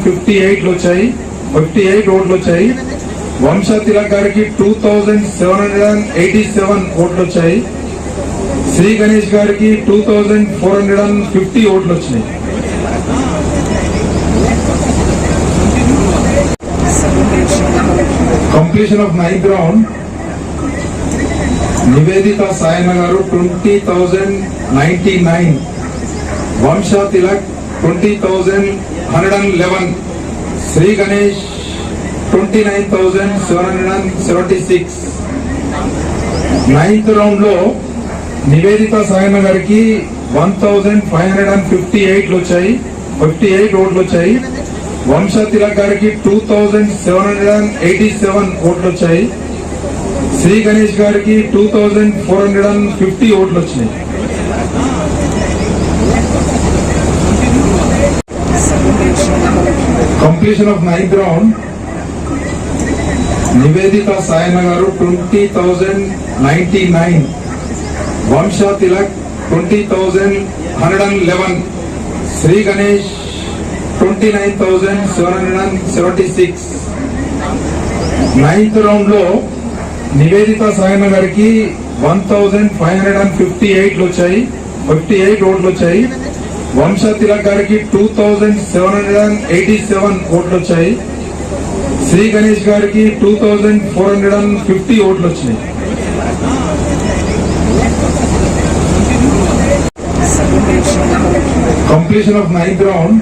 58 వచ్చాయి, 58 ఓట్లు వచ్చాయి. వంశ తిలక్ గారికి 2787 ఓట్లు వచ్చాయి. శ్రీ గణేష్ గారికి 2450 ఓట్లు వచ్చినాయి. Completion of 9th round. Nivedita Sayanna గారు 20,099, వంశ తిలక్ 20,111, శ్రీ గణేష్ 29,776. 9th రౌండ్ లో నివేదిత సాయన్న గారికి 1,558 వచ్చాయి, 58 ఓట్లు వచ్చాయి. వంశ తిలక్ గారికి 2,787 ఓట్లు వచ్చాయి. శ్రీ గణేష్ గారికి 2,450 ఓట్లు వచ్చినాయి. Completion of 9th round. Nivedita Sayanna గారు 20,099, వంశ తిలక్ 20,111, శ్రీ గణేష్ 29,776. 9th రౌండ్ లో నివేదిత సాయన్న గారికి 1,558 వచ్చాయి, 58 ఓట్లు వచ్చాయి. వంశ తిలక్ గారికి 2,787 ఓట్లు వచ్చాయి. శ్రీ గణేష్ గారికి 2,450 ఓట్లు వచ్చినాయి. Completion of 9th round.